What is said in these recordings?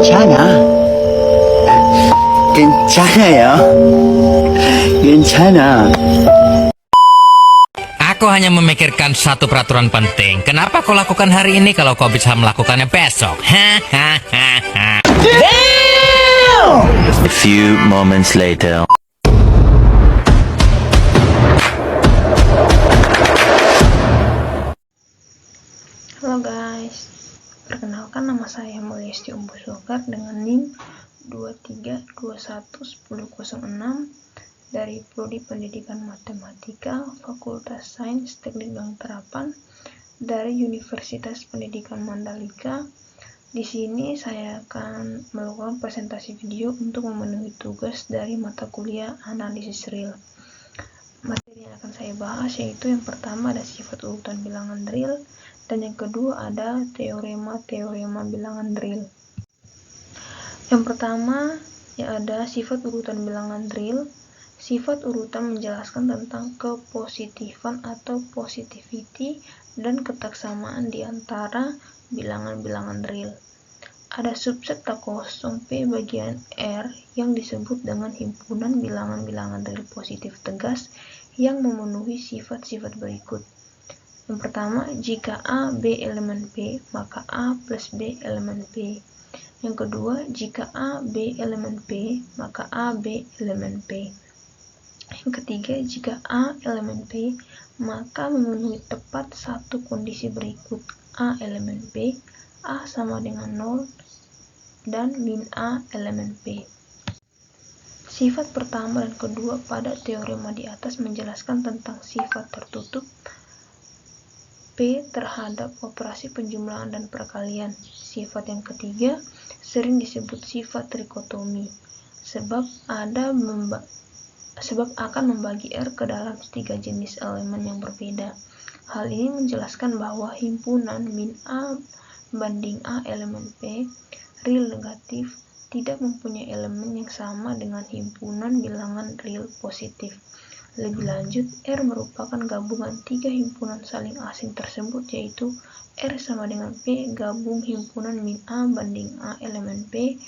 괜찮아. 괜찮아요. 괜찮아. Aku hanya memikirkan satu peraturan penting. Kenapa kau lakukan hari ini kalau kau bisa melakukannya besok? Hahaha. A few moments later. Halo guys, perkenalkan nama saya Mulyesti Umbusukar dengan NIM 23211006 dari Prodi Pendidikan Matematika Fakultas Sains Teknik dan Terapan dari Universitas Pendidikan Mandalika. Di sini saya akan melakukan presentasi video untuk memenuhi tugas dari mata kuliah analisis real. Materi yang akan saya bahas yaitu yang pertama ada sifat urutan bilangan real, dan yang kedua ada teorema bilangan real. Yang pertama ada sifat urutan bilangan real. Sifat urutan menjelaskan tentang kepositifan atau positivity dan ketaksamaan di antara bilangan-bilangan real. Ada subset tak kosong P bagian R yang disebut dengan himpunan bilangan-bilangan real positif tegas yang memenuhi sifat-sifat berikut. Yang pertama, jika A, B elemen P, maka A plus B elemen P. Yang kedua, jika A, B elemen P, maka A, B elemen P. Yang ketiga, jika A elemen P, maka memenuhi tepat satu kondisi berikut. A elemen P, A sama dengan 0, dan min A elemen P. Sifat pertama dan kedua pada teorema di atas menjelaskan tentang sifat tertutup P terhadap operasi penjumlahan dan perkalian. Sifat yang ketiga sering disebut sifat trikotomi, sebab akan membagi R ke dalam 3 jenis elemen yang berbeda. Hal ini menjelaskan bahwa himpunan min A banding A elemen P real negatif tidak mempunyai elemen yang sama dengan himpunan bilangan real positif. Lebih lanjut, R merupakan gabungan 3 himpunan saling asing tersebut, yaitu R sama dengan P gabung himpunan min A banding A elemen P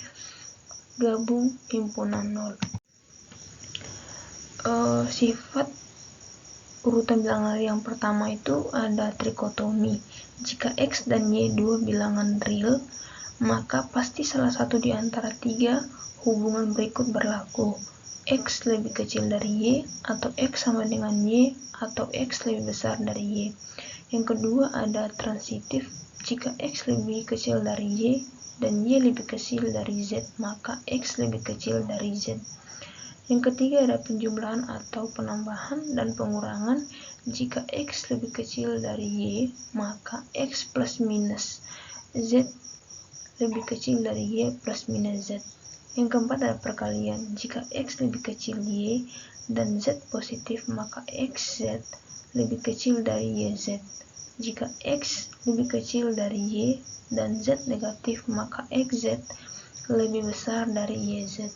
gabung himpunan 0. Sifat urutan bilangan real yang pertama itu ada trikotomi. Jika X dan Y dua bilangan real, maka pasti salah satu di antara 3 hubungan berikut berlaku. X lebih kecil dari Y, atau X sama dengan Y, atau X lebih besar dari Y. Yang kedua ada transitif. Jika X lebih kecil dari Y dan Y lebih kecil dari Z, maka X lebih kecil dari Z. Yang ketiga ada penjumlahan atau penambahan dan pengurangan. Jika X lebih kecil dari Y, maka X plus minus Z lebih kecil dari Y plus minus Z. Yang keempat ada perkalian. Jika X lebih kecil Y dan Z positif, maka XZ lebih kecil dari YZ. Jika X lebih kecil dari Y dan Z negatif, maka XZ lebih besar dari YZ.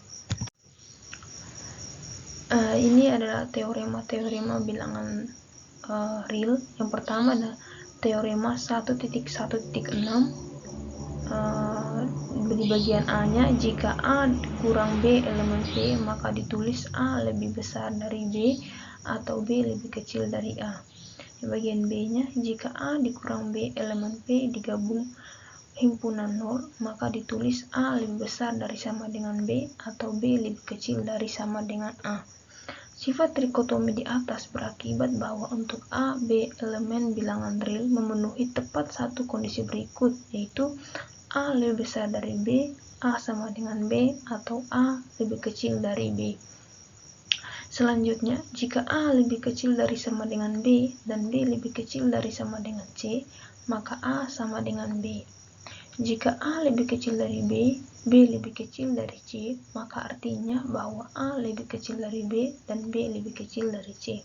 Ini adalah teorema bilangan real. Yang pertama ada teorema 1.1.6. Di bagian A-nya, jika A kurang B elemen P, maka ditulis A lebih besar dari B atau B lebih kecil dari A. Di bagian B-nya, jika A dikurang B elemen P digabung himpunan 0, maka ditulis A lebih besar dari sama dengan B atau B lebih kecil dari sama dengan A. Sifat trikotomi di atas berakibat bahwa untuk A, B elemen bilangan real memenuhi tepat satu kondisi berikut, yaitu A lebih besar dari B, A sama dengan B, atau A lebih kecil dari B. Selanjutnya, jika A lebih kecil dari sama dengan B dan B lebih kecil dari sama dengan C, maka A sama dengan B. Jika A lebih kecil dari B, B lebih kecil dari C, maka artinya bahwa A lebih kecil dari B dan B lebih kecil dari C.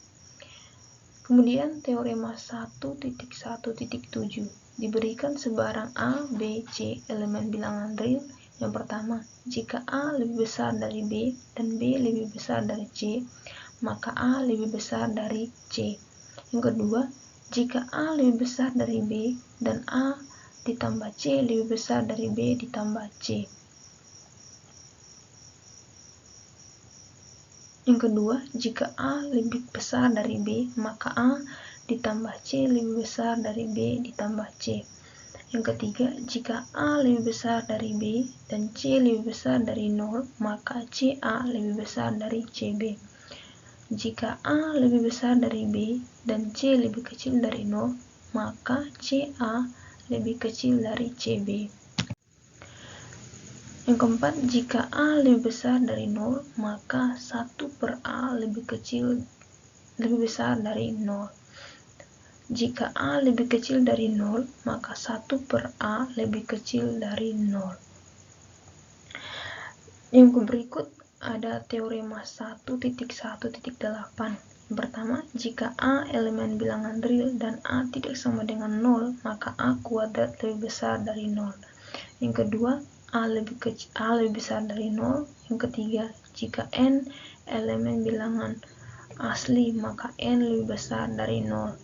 Kemudian teorema 1.1.7 diberikan sebarang A, B, C elemen bilangan real. Yang pertama, jika A lebih besar dari B dan B lebih besar dari C, maka A lebih besar dari C. Yang kedua, jika A lebih besar dari B dan A ditambah C lebih besar dari B ditambah C. Yang kedua, jika A lebih besar dari B, maka A ditambah C lebih besar dari B ditambah C. Yang ketiga, jika A lebih besar dari B dan C lebih besar dari 0, maka CA lebih besar dari CB. Jika A lebih besar dari B dan C lebih kecil dari 0, maka CA lebih kecil dari CB. Yang keempat, jika A lebih besar dari 0, maka 1 per A lebih besar dari 0. Jika A lebih kecil dari 0, maka 1 per A lebih kecil dari 0. Yang berikut ada teorema 1.1.8. Yang pertama, jika A elemen bilangan real dan A tidak sama dengan 0, maka A kuadrat lebih besar dari 0. Yang kedua, A lebih besar dari 0. Yang ketiga, jika N elemen bilangan asli, maka N lebih besar dari 0.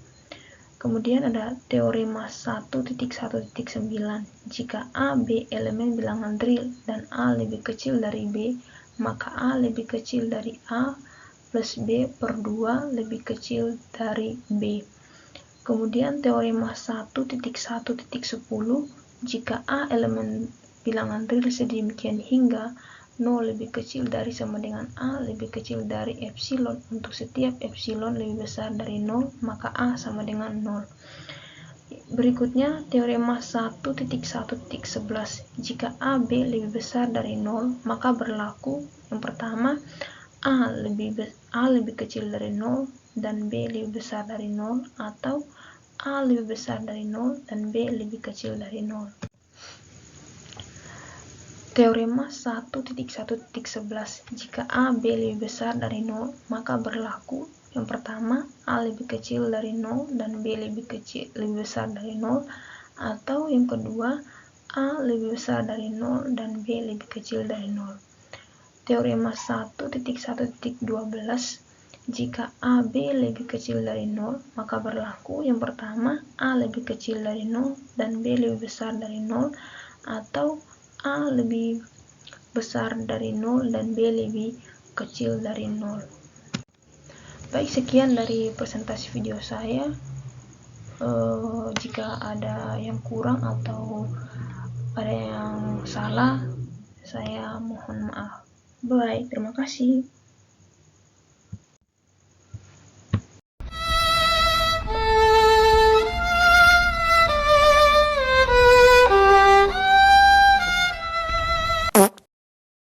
Kemudian ada teorema 1.1.9. Jika A, B elemen bilangan real dan A lebih kecil dari B, maka A lebih kecil dari A plus B per 2 lebih kecil dari B. Kemudian teorema 1.1.10. Jika A elemen bilangan real sedemikian hingga 0 lebih kecil dari sama dengan A lebih kecil dari epsilon, untuk setiap epsilon lebih besar dari 0, maka A sama dengan 0. Berikutnya teorema 1.1.11. Jika A, B lebih besar dari 0, maka berlaku yang pertama, A lebih kecil dari 0 dan B lebih besar dari 0, atau A lebih besar dari 0 dan B lebih kecil dari 0. Teorema 1.1.11. Jika A, B lebih besar dari 0, maka berlaku yang pertama, A lebih kecil dari 0 dan B lebih besar dari 0, atau yang kedua, A lebih besar dari 0 dan B lebih kecil dari 0. Teorema 1.1.12. Jika A, B lebih kecil dari 0, maka berlaku yang pertama, A lebih kecil dari 0 dan B lebih besar dari 0, atau A lebih besar dari 0 dan B lebih kecil dari 0. Baik, sekian dari presentasi video saya. Jika ada yang kurang atau ada yang salah, saya mohon maaf. Bye, terima kasih.